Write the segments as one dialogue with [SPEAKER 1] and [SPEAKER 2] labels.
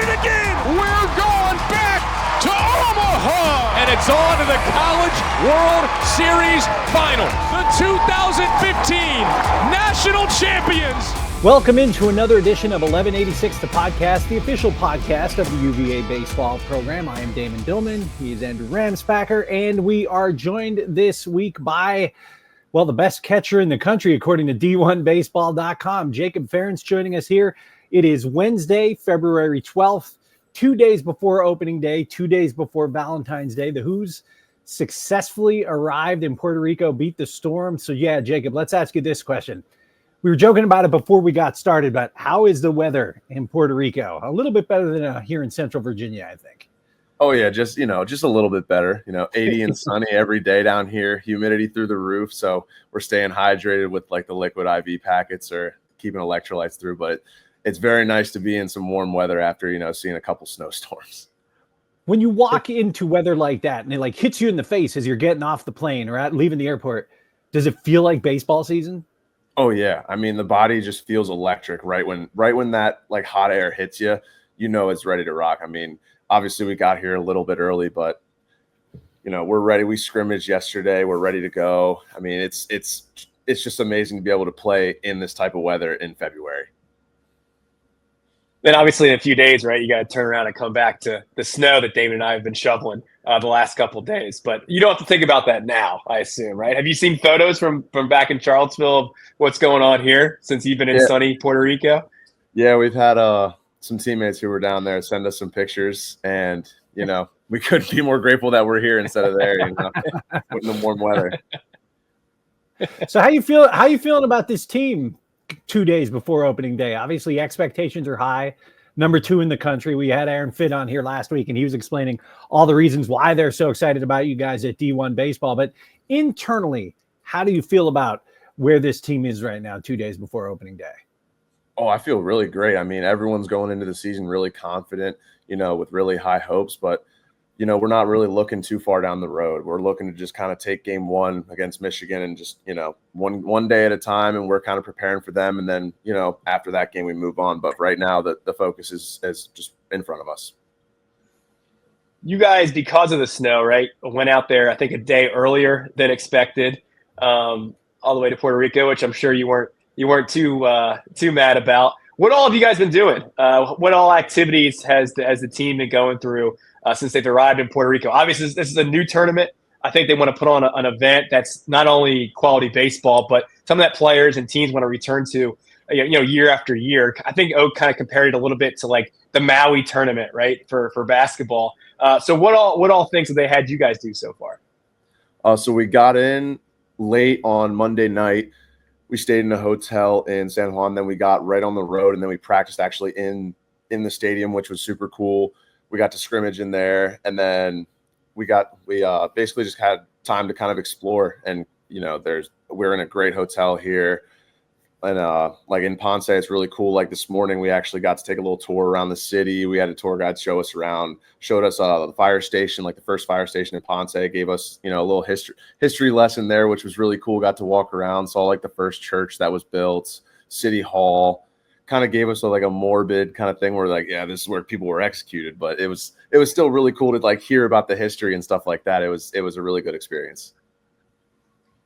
[SPEAKER 1] it again. We're going back to Omaha. And it's on to the College World Series Final. The 2015 National Champions.
[SPEAKER 2] Welcome into another edition of 1186 The Podcast, the official podcast of the UVA baseball program. I am Damon Dillman. He is Andrew Ramspacker, and we are joined this week by, well, the best catcher in the country, according to D1Baseball.com. Jacob Ference joining us here. It is Wednesday, February 12th, 2 days before opening day, 2 days before Valentine's Day. The Who's successfully arrived in Puerto Rico, beat the Storm. So, yeah, Jacob, let's ask you this question. We were joking about it before we got started, but how is the weather in Puerto Rico? A little bit better than here in Central Virginia, I think.
[SPEAKER 3] Oh, yeah, just a little bit better. 80 and sunny every day down here, humidity through the roof. So we're staying hydrated with like the liquid IV packets or keeping electrolytes through. But it's very nice to be in some warm weather after, seeing a couple snowstorms.
[SPEAKER 2] When you walk into weather like that and it like hits you in the face as you're getting off the plane or leaving the airport, does it feel like baseball season?
[SPEAKER 3] Oh, yeah. I mean, the body just feels electric right when that like hot air hits you, it's ready to rock. I mean, obviously we got here a little bit early, but we're ready. We scrimmaged yesterday. We're ready to go. I mean, it's just amazing to be able to play in this type of weather in February.
[SPEAKER 4] Then obviously in a few days, right, you got to turn around and come back to the snow that Damon and I have been shoveling the last couple of days. But you don't have to think about that now, I assume, right? Have you seen photos from back in Charlottesville of what's going on here since you've been in sunny Puerto Rico?
[SPEAKER 3] Yeah, we've had some teammates who were down there send us some pictures, and, we couldn't be more grateful that we're here instead of there, in the warm weather.
[SPEAKER 2] So how you feeling about this team 2 days before opening day? Obviously, expectations are high. Number 2 in the country. We had Aaron Fitt on here last week, and he was explaining all the reasons why they're so excited about you guys at D1 Baseball. But internally, how do you feel about where this team is right now 2 days before opening day?
[SPEAKER 3] Oh, I feel really great. I mean, everyone's going into the season really confident, with really high hopes. But, we're not really looking too far down the road. We're looking to just kind of take game 1 against Michigan and just, one day at a time, and we're kind of preparing for them. And then, after that game, we move on. But right now, the focus is just in front of us.
[SPEAKER 4] You guys, because of the snow, right, went out there, I think, a day earlier than expected, all the way to Puerto Rico, which I'm sure you weren't too mad about. What all have you guys been doing? What all activities has the team been going through since they've arrived in Puerto Rico? Obviously, this is a new tournament. I think they want to put on an event that's not only quality baseball, but something that players and teams want to return to, year after year. I think Oak kind of compared it a little bit to like the Maui tournament, right, for basketball. So what all things have they had you guys do so far?
[SPEAKER 3] So we got in late on Monday night. We stayed in a hotel in San Juan. Then we got right on the road, and then we practiced actually in the stadium, which was super cool. We got to scrimmage in there, and then we basically just had time to kind of explore. And we're in a great hotel here, and like in Ponce, it's really cool. Like this morning, we actually got to take a little tour around the city. We had a tour guide show us around, showed us the fire station, like the first fire station in Ponce. Gave us a little history lesson there, which was really cool. Got to walk around, saw like the first church that was built, City Hall. Kind of gave us a morbid kind of thing where like, yeah, this is where people were executed, but it was still really cool to like hear about the history and stuff like that. It was a really good experience.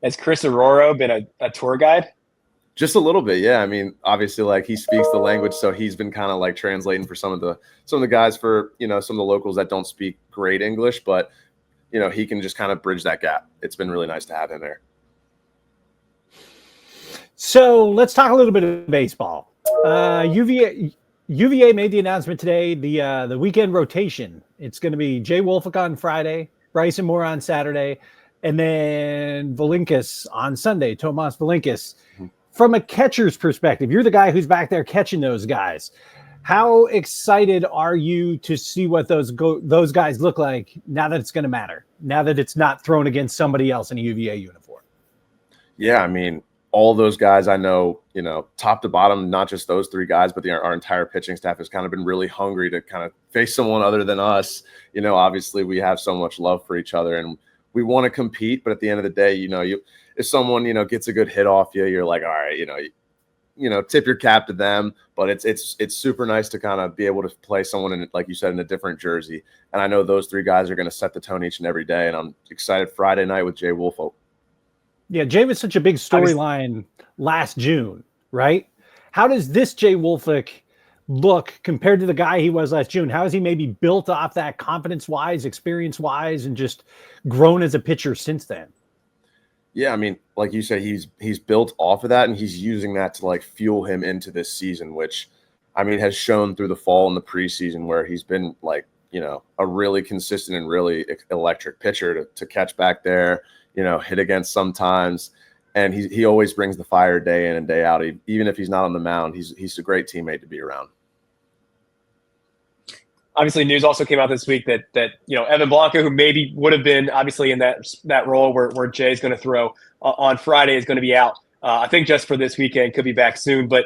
[SPEAKER 4] Has Chris Aroro been a tour guide?
[SPEAKER 3] Just a little bit, yeah. I mean, obviously, like he speaks the language, so he's been kind of like translating for some of the guys for some of the locals that don't speak great English, but he can just kind of bridge that gap. It's been really nice to have him there.
[SPEAKER 2] So let's talk a little bit of baseball. UVA made the announcement today, the weekend rotation. It's going to be Jay Wolfick on Friday, Bryson Moore on Saturday, and then Valinkis on Sunday, Tomas Valinkis. Mm-hmm. From a catcher's perspective, you're the guy who's back there catching those guys. How excited are you to see what those guys look like now that it's going to matter, now that it's not thrown against somebody else in a UVA uniform?
[SPEAKER 3] Yeah, I mean, all those guys I know, top to bottom, not just those 3 guys, but our entire pitching staff has kind of been really hungry to kind of face someone other than us. Obviously we have so much love for each other and we want to compete, but at the end of the day, if someone, gets a good hit off you, you're like, all right, tip your cap to them, but it's super nice to kind of be able to play someone in, like you said, in a different jersey. And I know those three guys are going to set the tone each and every day. And I'm excited Friday night with Jay Woolfolk.
[SPEAKER 2] Yeah, Jay was such a big storyline last June, right? How does this Jay Woolfolk look compared to the guy he was last June? How has he maybe built off that confidence-wise, experience-wise, and just grown as a pitcher since then?
[SPEAKER 3] Yeah, I mean, like you said, he's built off of that, and he's using that to like fuel him into this season, which, I mean, has shown through the fall and the preseason where he's been like, a really consistent and really electric pitcher to catch back there, hit against sometimes. And he always brings the fire day in and day out. Even if he's not on the mound, he's a great teammate to be around.
[SPEAKER 4] Obviously, news also came out this week that Evan Blanco, who maybe would have been obviously in that role where Jay's going to throw on Friday, is going to be out. I think just for this weekend, could be back soon. But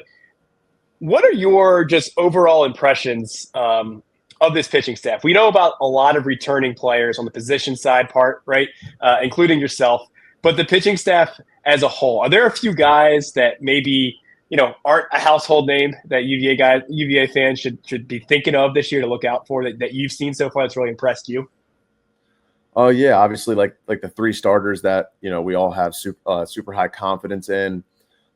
[SPEAKER 4] what are your just overall impressions of this pitching staff? We know about a lot of returning players on the position side part, right, including yourself. But the pitching staff as a whole, are there a few guys that maybe aren't a household name that UVA fans should be thinking of this year to look out for that you've seen so far that's really impressed you?
[SPEAKER 3] Oh yeah, obviously like the three starters that we all have super high confidence in.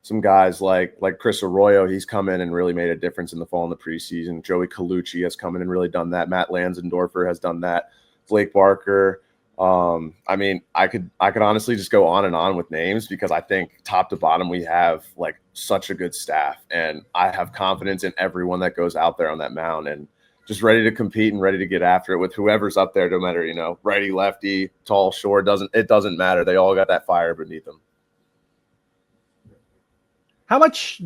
[SPEAKER 3] Some guys like Chris Arroyo, he's come in and really made a difference in the fall and the preseason. Joey Colucci has come in and really done that. Matt Lansendorfer has done that. Blake Barker. I mean, I could honestly just go on and on with names because I think top to bottom we have like such a good staff, and I have confidence in everyone that goes out there on that mound and just ready to compete and ready to get after it with whoever's up there, no matter, righty, lefty, tall, short, it doesn't matter. They all got that fire beneath them.
[SPEAKER 2] How much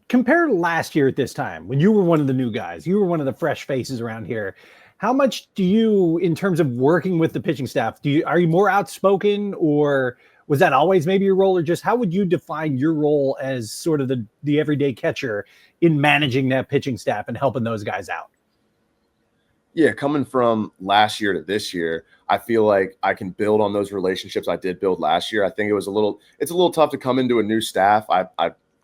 [SPEAKER 2] compare to last year at this time when you were one of the new guys, you were one of the fresh faces around here? How much do you, in terms of working with the pitching staff, are you more outspoken, or was that always maybe your role, or just how would you define your role as sort of the everyday catcher in managing that pitching staff and helping those guys out?
[SPEAKER 3] Yeah, coming from last year to this year, I feel like I can build on those relationships I did build last year. I think it's a little tough to come into a new staff. I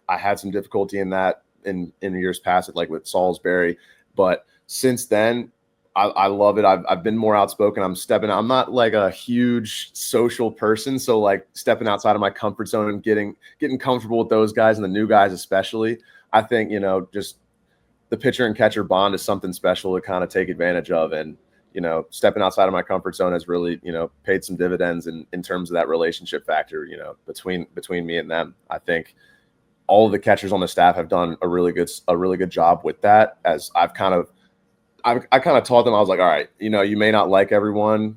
[SPEAKER 3] had some difficulty in that in years past, like with Salisbury, but since then, I love it. I've been more outspoken. I'm not like a huge social person. So like stepping outside of my comfort zone and getting comfortable with those guys and the new guys, especially, I think, just the pitcher and catcher bond is something special to kind of take advantage of. And, stepping outside of my comfort zone has really, paid some dividends in terms of that relationship factor, between me and them. I think all of the catchers on the staff have done a really good job with that. As I kind of taught them, I was like, all right, you may not like everyone,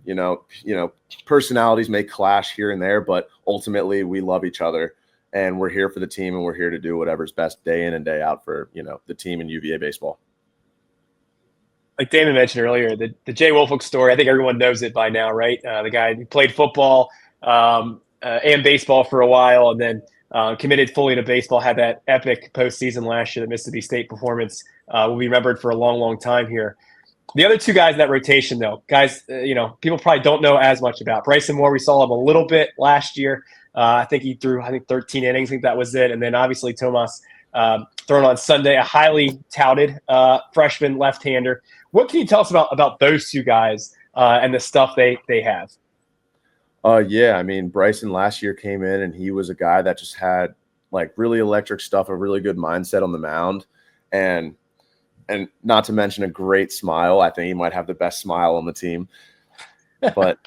[SPEAKER 3] personalities may clash here and there, but ultimately we love each other and we're here for the team and we're here to do whatever's best day in and day out for, the team in UVA baseball.
[SPEAKER 4] Like Damon mentioned earlier, the Jay Woolfolk story, I think everyone knows it by now, right? The guy who played football and baseball for a while and then committed fully to baseball, had that epic postseason last year, the Mississippi State performance. Will be remembered for a long, long time here. The other two guys in that rotation, though, guys, people probably don't know as much about. Bryson Moore, we saw him a little bit last year. I think he threw, 13 innings. I think that was it. And then obviously Tomas thrown on Sunday, a highly touted freshman left-hander. What can you tell us about those two guys and the stuff they have?
[SPEAKER 3] Yeah, I mean, Bryson last year came in and he was a guy that just had like really electric stuff, a really good mindset on the mound, and not to mention a great smile. I think he might have the best smile on the team. But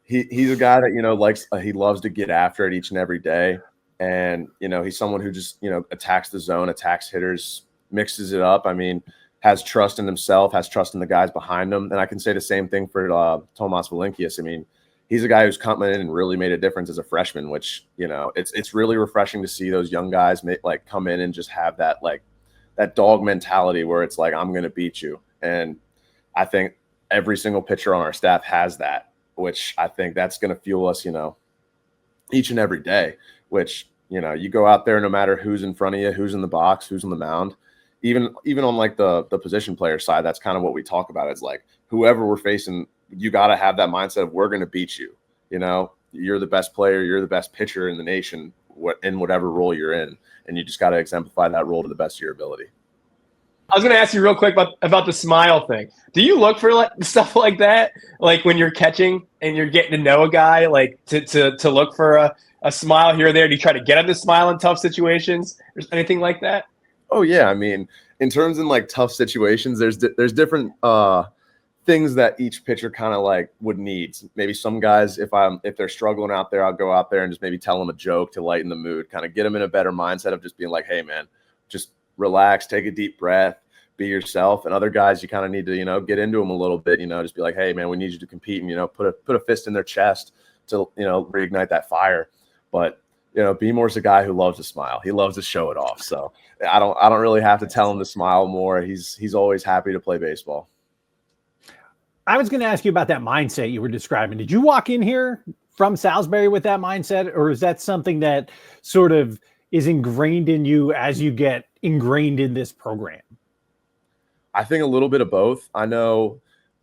[SPEAKER 3] he's a guy that, he loves to get after it each and every day. And, he's someone who just, attacks the zone, attacks hitters, mixes it up. I mean, has trust in himself, has trust in the guys behind him. And I can say the same thing for Tomas Valinkius. I mean, he's a guy who's come in and really made a difference as a freshman, which, it's really refreshing to see those young guys come in and just have that dog mentality where it's like, I'm going to beat you. And I think every single pitcher on our staff has that, which I think that's going to fuel us, each and every day, which, you go out there, no matter who's in front of you, who's in the box, who's on the mound, even on like the position player side, that's kind of what we talk about. It's like whoever we're facing, you got to have that mindset of we're going to beat you. You're the best player, you're the best pitcher in the nation, in whatever role you're in. and you just got to exemplify that role to the best of your ability.
[SPEAKER 4] I was going to ask you real quick about the smile thing. Do you look for stuff like that, like when you're catching and you're getting to know a guy, like to look for a smile here or there? Do you try to get him to smile in tough situations or anything like that?
[SPEAKER 3] Oh yeah, I mean, in terms in like tough situations, there's different things that each pitcher kind of like would need. Maybe some guys, if they're struggling out there, I'll go out there and just maybe tell them a joke to lighten the mood, kind of get them in a better mindset of just being like, hey man, just relax, take a deep breath, be yourself. And other guys, you kind of need to, get into them a little bit, just be like, hey man, we need you to compete, and, put a fist in their chest to, reignite that fire. But, Beemore's a guy who loves to smile. He loves to show it off. So I don't really have to tell him to smile more. He's always happy to play baseball.
[SPEAKER 2] I was going to ask you about that mindset you were describing. Did you walk in here from Salisbury with that mindset, or is that something that sort of is ingrained in you as you get ingrained in this program?
[SPEAKER 3] I think a little bit of both. I know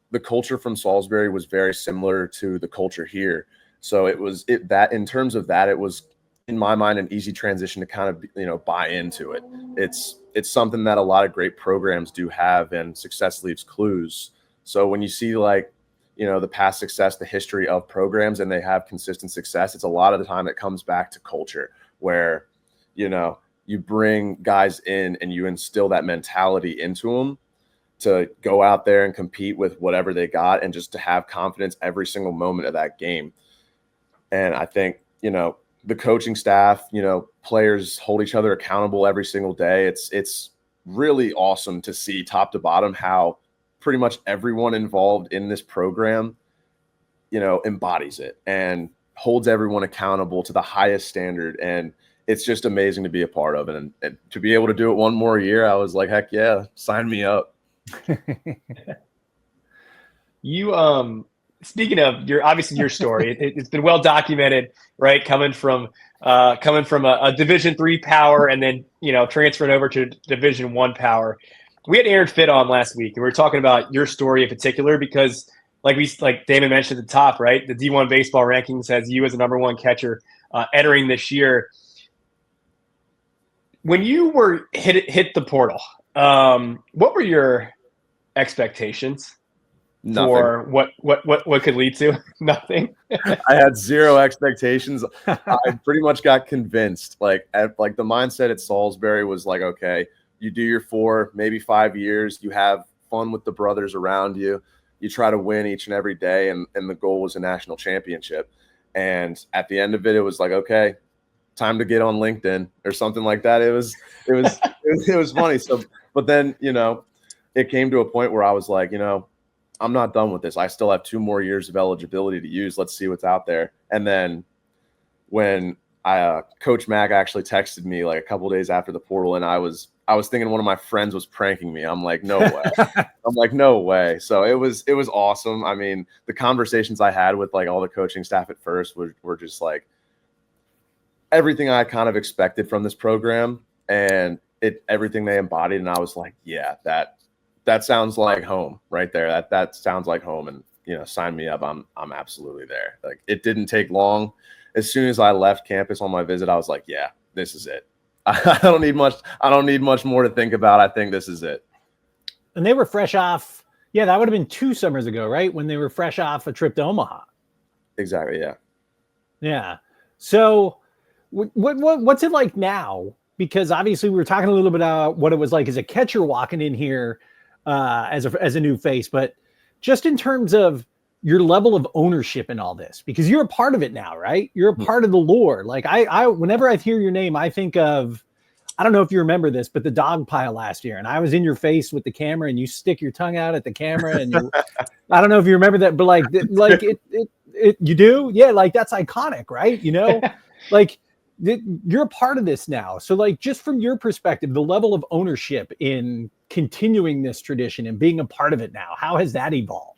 [SPEAKER 3] the culture from Salisbury was very similar to the culture here. So it was in terms of that, it was in my mind an easy transition to kind of, buy into it. It's something that a lot of great programs do have, and success leaves clues. So when you see the past success, the history of programs, and they have consistent success, it's a lot of the time it comes back to culture where, you bring guys in and you instill that mentality into them to go out there and compete with whatever they got, and just to have confidence every single moment of that game. And I think, the coaching staff, players hold each other accountable every single day. It's really awesome to see top to bottom how pretty much everyone involved in this program, embodies it and holds everyone accountable to the highest standard. And it's just amazing to be a part of it. And to be able to do it one more year, I was like, heck yeah, sign me up.
[SPEAKER 4] You, speaking of your story, it's been well documented, right? Coming from a Division III power, and then transferring over to Division I power. We had Aaron Fitt on last week, and we were talking about your story in particular because, like Damon mentioned at the top, right? The D1 baseball rankings has you as the number one catcher entering this year. When you were hit the portal, what were your expectations?
[SPEAKER 3] Nothing.
[SPEAKER 4] For what could lead to? Nothing.
[SPEAKER 3] I had zero expectations. I pretty much got convinced. The mindset at Salisbury was like, okay, you do your 4, maybe 5 years. You have fun with the brothers around you. You try to win each and every day, and the goal was a national championship. And at the end of it, it was like, okay, time to get on LinkedIn or something like that. It was funny. So, but then it came to a point where I was like, I'm not done with this. I still have 2 more years of eligibility to use. Let's see what's out there. And then when Coach Mack actually texted me a couple days after the portal, and I was thinking one of my friends was pranking me. I'm like, no way. No way. So it was awesome. I mean, the conversations I had with all the coaching staff at first were just everything I kind of expected from this program, and everything they embodied. And I was like, yeah, that sounds like home right there. That sounds like home. And, sign me up. I'm absolutely there. It didn't take long. As soon as I left campus on my visit, I was like, yeah, this is it. I don't need much more to think about. I think this is it.
[SPEAKER 2] And they were fresh off. Yeah, that would have been 2 summers ago, right? When they were fresh off a trip to Omaha.
[SPEAKER 3] Exactly. Yeah.
[SPEAKER 2] Yeah. So what's it like now? Because obviously we were talking a little bit about what it was like as a catcher walking in here as a new face, but just in terms of your level of ownership in all this, because you're a part of it now, right? You're a part of the lore. I whenever I hear your name, I think of, I don't know if you remember this, but the dog pile last year, and I was in your face with the camera, and you stick your tongue out at the camera, and I don't know if you remember that, but you do, yeah, that's iconic, right? You're a part of this now. So just from your perspective, the level of ownership in continuing this tradition and being a part of it now, how has that evolved?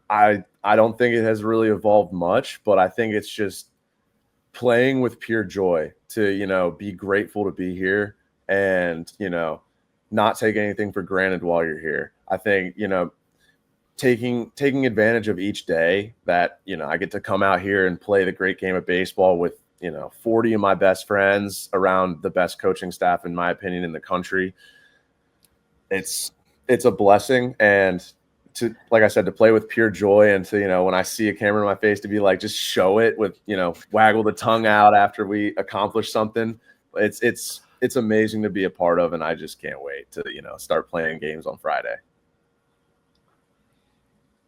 [SPEAKER 3] I don't think it has really evolved much, but I think it's just playing with pure joy to, be grateful to be here and, not take anything for granted while you're here. I think, taking advantage of each day that, I get to come out here and play the great game of baseball with 40 of my best friends around the best coaching staff, in my opinion, in the country. It's a blessing. And to, like I said, to play with pure joy, and to, when I see a camera in my face, to be like, just show it with, waggle the tongue out after we accomplish something. It's amazing to be a part of. And I just can't wait to, start playing games on Friday.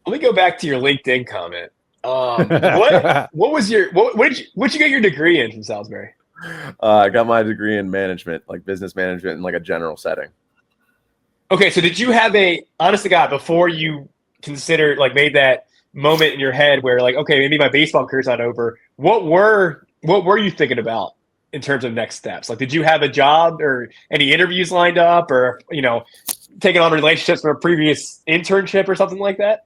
[SPEAKER 4] Let me go back to your LinkedIn comment. What was your what'd you get your degree in from Salisbury?
[SPEAKER 3] I got my degree in management, like business management, in like a general setting.
[SPEAKER 4] Okay, so did you have honest to God, before you considered, like, made that moment in your head where, like, okay, maybe my baseball career's not over, what were you thinking about in terms of next steps? Like, did you have a job or any interviews lined up, or taking on relationships from a previous internship or something like that?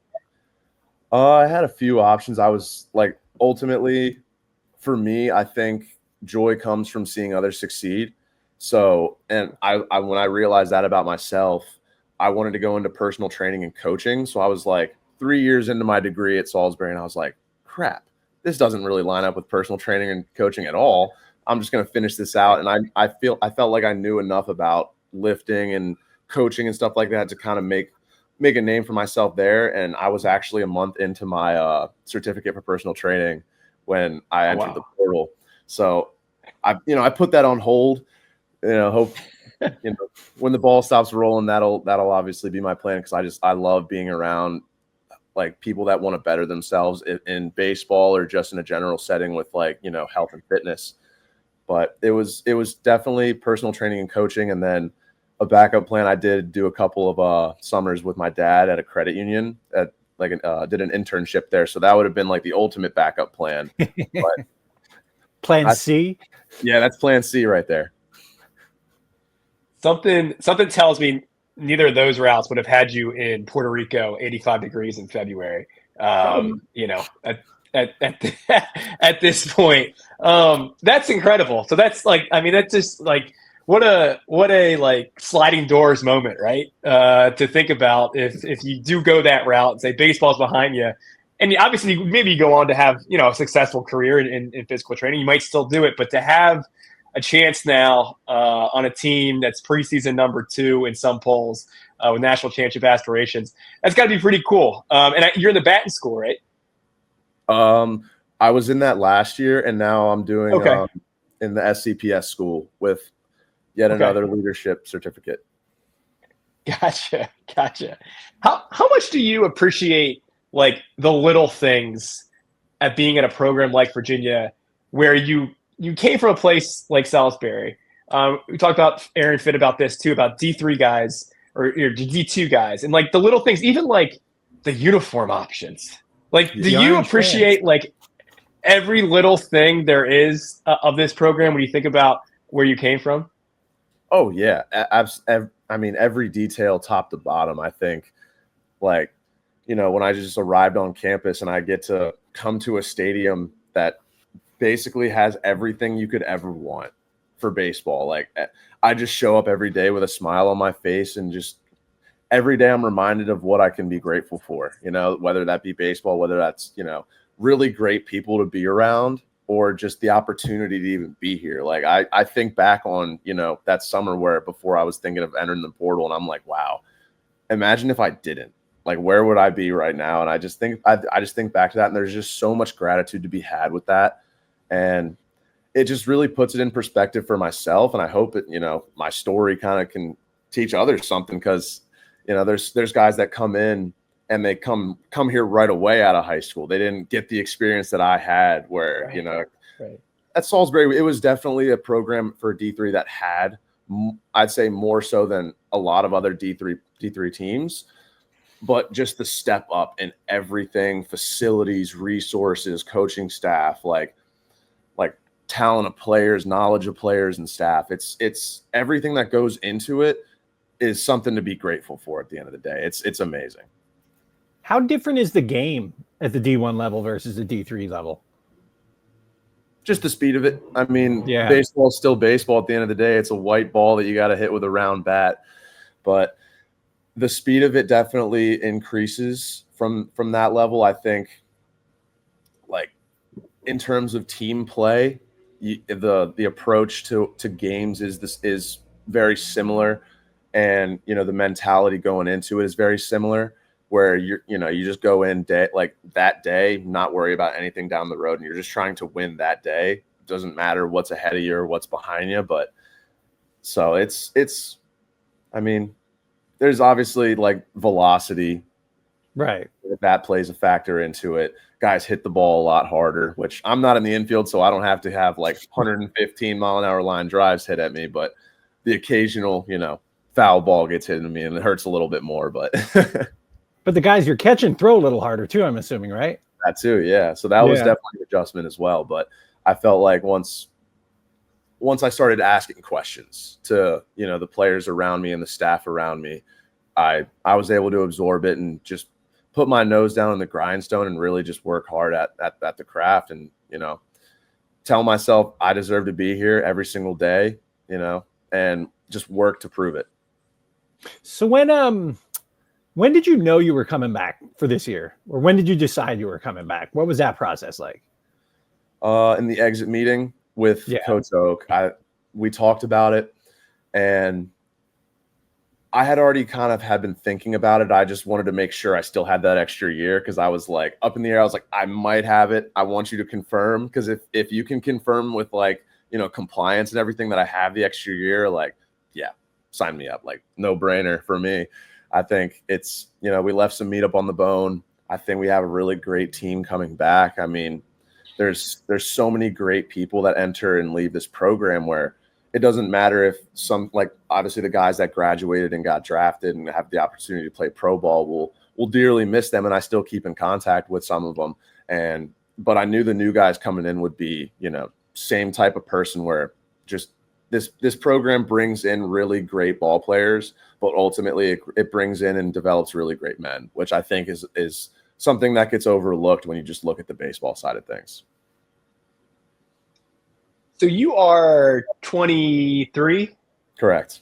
[SPEAKER 3] I had a few options. I was like, ultimately, for me, I think joy comes from seeing others succeed. So, and I when I realized that about myself, I wanted to go into personal training and coaching. So I was like 3 years into my degree at Salisbury, and I was like, crap, this doesn't really line up with personal training and coaching at all. I'm just going to finish this out. And I felt like I knew enough about lifting and coaching and stuff like that to kind of make a name for myself there. And I was actually a month into my certificate for personal training when I entered the portal. So I put that on hold. Hope when the ball stops rolling, that'll obviously be my plan, because I love being around like people that want to better themselves in baseball or just in a general setting with, like, health and fitness. But it was definitely personal training and coaching, and then a backup plan. I did do a couple of summers with my dad at a credit union did an internship there. So that would have been like the ultimate backup plan. But
[SPEAKER 2] Plan C?
[SPEAKER 3] Yeah, that's plan C right there. Something
[SPEAKER 4] tells me neither of those routes would have had you in Puerto Rico, 85 degrees in February. At this point, that's incredible. So that's like, I mean, that's just like, what a like sliding doors moment, right? To think about if you do go that route and say baseball's behind you, and obviously maybe you go on to have a successful career in physical training, you might still do it, but to have a chance now on a team that's preseason number 2 in some polls with national championship aspirations, that's got to be pretty cool. And you're in the batting school, right?
[SPEAKER 3] I was in that last year, and now I'm doing in the SCPS school with yet another leadership certificate.
[SPEAKER 4] Gotcha. How much do you appreciate, like, the little things at being at a program like Virginia, where you came from a place like Salisbury? We talked about Aaron Fitt about this too, about D3 guys or D2 guys, and like the little things, even like the uniform options. Like, do you appreciate like every little thing there is of this program when you think about where you came from?
[SPEAKER 3] Oh yeah, I mean, every detail, top to bottom. I think, like, when I just arrived on campus and I get to come to a stadium that basically has everything you could ever want for baseball. Like, I just show up every day with a smile on my face, and just every day I'm reminded of what I can be grateful for, whether that be baseball, whether that's, really great people to be around, or just the opportunity to even be here. Like, I think back on, that summer where before I was thinking of entering the portal, and I'm like, wow, imagine if I didn't. Like, where would I be right now? And I just think back to that, and there's just so much gratitude to be had with that. And it just really puts it in perspective for myself. And I hope it, my story kind of can teach others something, because, there's guys that come in and they come here right away out of high school. They didn't get the experience that I had where, at Salisbury, it was definitely a program for D3 that had, I'd say, more so than a lot of other D3 teams. But just the step up in everything, facilities, resources, coaching staff, like talent of players, knowledge of players and staff. It's everything that goes into it is something to be grateful for at the end of the day. It's amazing.
[SPEAKER 2] How different is the game at the D1 level versus the D3 level?
[SPEAKER 3] Just the speed of it. I mean, baseball is still baseball at the end of the day. It's a white ball that you got to hit with a round bat. But the speed of it definitely increases from that level. I think, like, in terms of team play, the approach to games is very similar, and the mentality going into it is very similar. Where you just go in that day, not worry about anything down the road, and you're just trying to win that day. It doesn't matter what's ahead of you or what's behind you, but so it's. I mean, there's obviously like velocity,
[SPEAKER 2] right?
[SPEAKER 3] That plays a factor into it. Guys hit the ball a lot harder, which I'm not in the infield, so I don't have to have like 115 mile an hour line drives hit at me, but the occasional, foul ball gets hit at me and it hurts a little bit more, but.
[SPEAKER 2] But the guys you're catching throw a little harder too, I'm assuming, right?
[SPEAKER 3] That too, yeah. So that was definitely an adjustment as well. But I felt like once I started asking questions to, the players around me and the staff around me, I was able to absorb it and just put my nose down in the grindstone and really just work hard at the craft and, tell myself I deserve to be here every single day, and just work to prove it.
[SPEAKER 2] So when did you know you were coming back for this year? Or when did you decide you were coming back? What was that process like?
[SPEAKER 3] In the exit meeting with Coach Oak, we talked about it, and I had already kind of had been thinking about it. I just wanted to make sure I still had that extra year because I was like up in the air. I was like, I might have it. I want you to confirm, because if you can confirm with compliance and everything that I have the extra year, sign me up. Like, no brainer for me. I think it's, we left some meat up on the bone. I think we have a really great team coming back. I mean, there's so many great people that enter and leave this program where it doesn't matter if obviously the guys that graduated and got drafted and have the opportunity to play pro ball will dearly miss them. And I still keep in contact with some of them. But I knew the new guys coming in would be, same type of person where just this program brings in really great ball players, but ultimately it brings in and develops really great men, which I think is something that gets overlooked when you just look at the baseball side of things.
[SPEAKER 4] So you are 23?
[SPEAKER 3] Correct.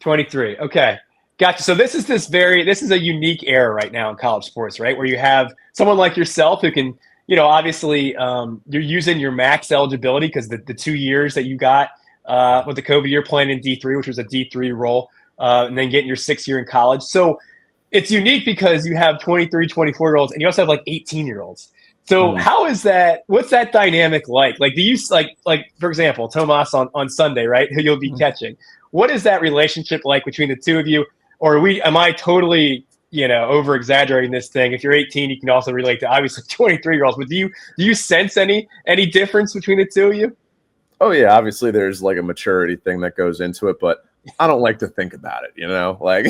[SPEAKER 4] 23. Okay. Gotcha. So this is a unique era right now in college sports, right? Where you have someone like yourself who can, obviously you're using your max eligibility because the 2 years that you got with the COVID year playing in D3, which was a D3 role, and then getting your 6th year in college. So it's unique because you have 23, 24-year-olds, and you also have like 18-year-olds. So how is that? What's that dynamic like? Like, do you like for example, Tomas on Sunday, right? Who you'll be catching. What is that relationship like between the two of you? Or am I totally, over exaggerating this thing? If you're 18, you can also relate to obviously 23-year-olds. But do you sense any difference between the two of you?
[SPEAKER 3] Oh yeah, obviously there's like a maturity thing that goes into it, but I don't like to think about it, like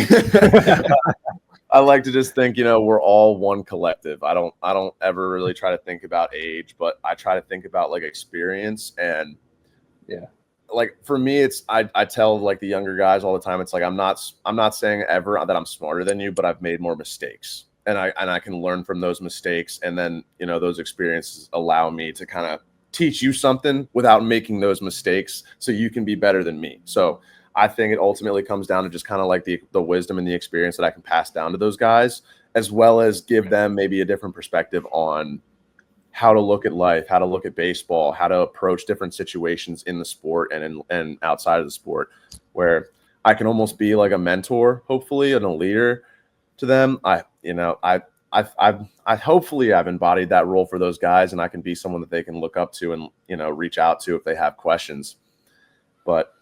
[SPEAKER 3] I like to just think, we're all one collective. I don't ever really try to think about age, but I try to think about like experience. And like for me, it's I tell like the younger guys all the time, it's like I'm not saying ever that I'm smarter than you, but I've made more mistakes, and I can learn from those mistakes, and then those experiences allow me to kind of teach you something without making those mistakes so you can be better than me. So I think it ultimately comes down to just kind of like the wisdom and the experience that I can pass down to those guys, as well as give them maybe a different perspective on how to look at life, how to look at baseball, how to approach different situations in the sport and outside of the sport, where I can almost be like a mentor, hopefully, and a leader to them. Hopefully I've embodied that role for those guys, and I can be someone that they can look up to and reach out to if they have questions. But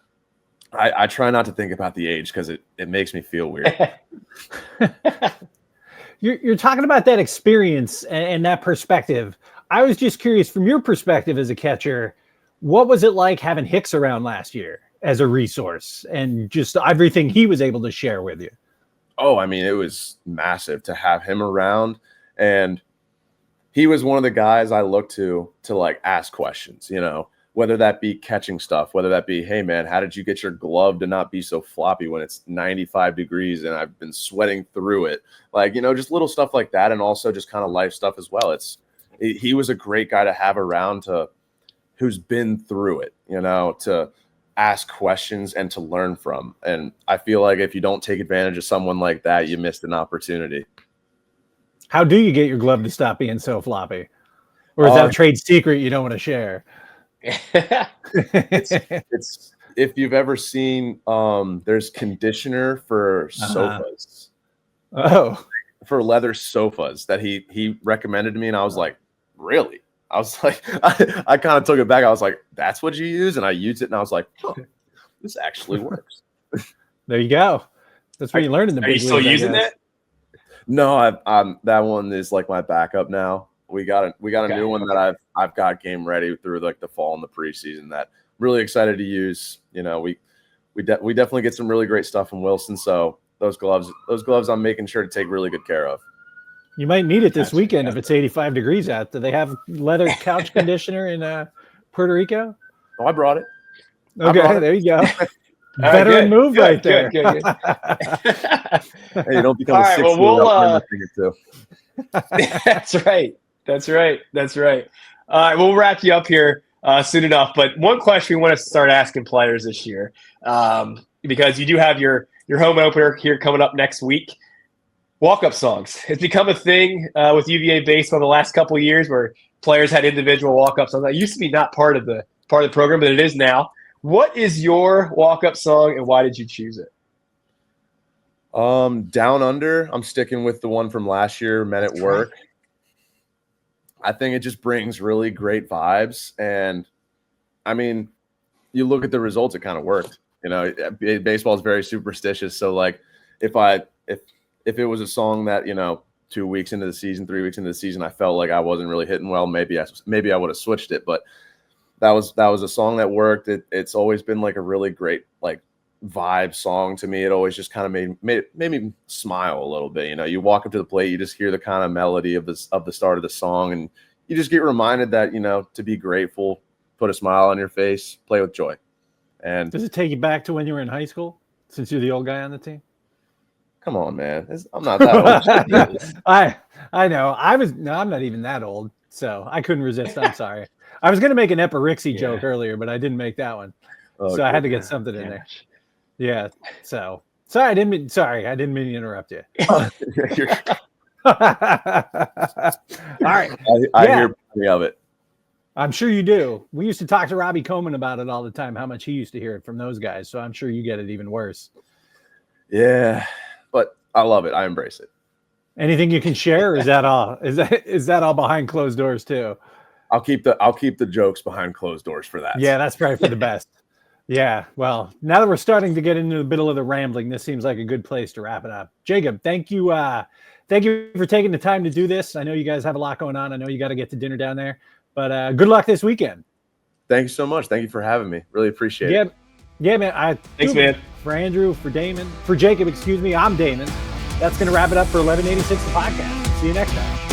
[SPEAKER 3] I try not to think about the age because it makes me feel weird.
[SPEAKER 2] You're talking about that experience and that perspective. I was just curious, from your perspective as a catcher, what was it like having Hicks around last year as a resource and just everything he was able to share with you?
[SPEAKER 3] Oh, I mean, it was massive to have him around, and he was one of the guys I looked to like ask questions, whether that be catching stuff, whether that be, hey man, how did you get your glove to not be so floppy when it's 95 degrees and I've been sweating through it? Like, just little stuff like that. And also just kind of life stuff as well. He was a great guy to have around who's been through it, to ask questions and to learn from. And I feel like if you don't take advantage of someone like that, you missed an opportunity.
[SPEAKER 2] How do you get your glove to stop being so floppy? Or is that a trade secret you don't want to share?
[SPEAKER 3] It's if you've ever seen there's conditioner for sofas.
[SPEAKER 2] Oh,
[SPEAKER 3] for leather sofas that he recommended to me, and I was like, really? I was like, I kind of took it back. I was like, that's what you use? And I used it, and I was like, oh, this actually works.
[SPEAKER 2] There you go. That's what you learned in the
[SPEAKER 4] Are
[SPEAKER 2] big
[SPEAKER 4] you still
[SPEAKER 2] leagues, I
[SPEAKER 4] using
[SPEAKER 2] guess.
[SPEAKER 4] it?
[SPEAKER 3] No, I'm that one is like my backup now. We got a
[SPEAKER 4] Okay,
[SPEAKER 3] new one that I've got game ready through like the fall and the preseason that I'm really excited to use. You know, we definitely get some really great stuff from Wilson. So those gloves I'm making sure to take really good care of.
[SPEAKER 2] You might need it this
[SPEAKER 4] That's
[SPEAKER 2] weekend if
[SPEAKER 4] fantastic.
[SPEAKER 2] it's 85 degrees out. Do they have leather couch conditioner in Puerto Rico?
[SPEAKER 3] Oh, I brought it.
[SPEAKER 2] Okay, there you go.
[SPEAKER 4] All right,
[SPEAKER 2] Veteran
[SPEAKER 4] good,
[SPEAKER 2] move
[SPEAKER 4] good,
[SPEAKER 2] right there.
[SPEAKER 4] Good.
[SPEAKER 3] Hey, you don't become
[SPEAKER 4] All
[SPEAKER 3] a
[SPEAKER 4] right,
[SPEAKER 3] 6
[SPEAKER 4] well,
[SPEAKER 3] without too.
[SPEAKER 4] That's right. All right, we'll wrap you up here soon enough. But one question we want to start asking players this year, because you do have your home opener here coming up next week. Walk-up songs. It's become a thing with UVA baseball the last couple of years where players had individual walk-up songs. That used to be not part of the program, but it is now. What is your walk-up song, and why did you choose it?
[SPEAKER 3] Down Under, I'm sticking with the one from last year, Men at Work. I think it just brings really great vibes. And I mean, you look at the results, it kind of worked. You know, baseball is very superstitious. So like if it was a song that, you know, 2 weeks into the season, 3 weeks into the season, I felt like I wasn't really hitting well, maybe I would have switched it. But that was a song that worked. It's always been like a really great like vibe song to me. It always just kind of made me smile a little bit. You know, you walk up to the plate, you just hear the kind of melody of the start of the song, and you just get reminded that, you know, to be grateful, put a smile on your face, play with joy. And
[SPEAKER 2] Does it take you back to when you were in high school, since you're the old guy on the team?
[SPEAKER 3] come on, man, I'm not that old.
[SPEAKER 2] I know. I'm not even that old, so I couldn't resist. I'm sorry. I was going to make an Eparixi joke earlier, but I didn't make that one. So I had to get something in there. Yeah. So sorry, I didn't mean to interrupt you. All right.
[SPEAKER 3] I hear plenty of it.
[SPEAKER 2] I'm sure you do. We used to talk to Robbie Coleman about it all the time, how much he used to hear it from those guys. So I'm sure you get it even worse.
[SPEAKER 3] Yeah, but I love it. I embrace it.
[SPEAKER 2] Anything you can share? Or is that all? Is that all behind closed doors too?
[SPEAKER 3] I'll keep the jokes behind closed doors for that.
[SPEAKER 2] Yeah, that's probably for the best. Yeah. Well, now that we're starting to get into the middle of the rambling, this seems like a good place to wrap it up. Jacob, thank you. Thank you for taking the time to do this. I know you guys have a lot going on. I know you got to get to dinner down there, but good luck this weekend.
[SPEAKER 3] Thank you so much. Thank you for having me. Really appreciate it.
[SPEAKER 2] Yeah, man.
[SPEAKER 4] Thanks, man.
[SPEAKER 2] For Andrew, for Jacob, I'm Damon. That's going to wrap it up for 1186 the podcast. See you next time.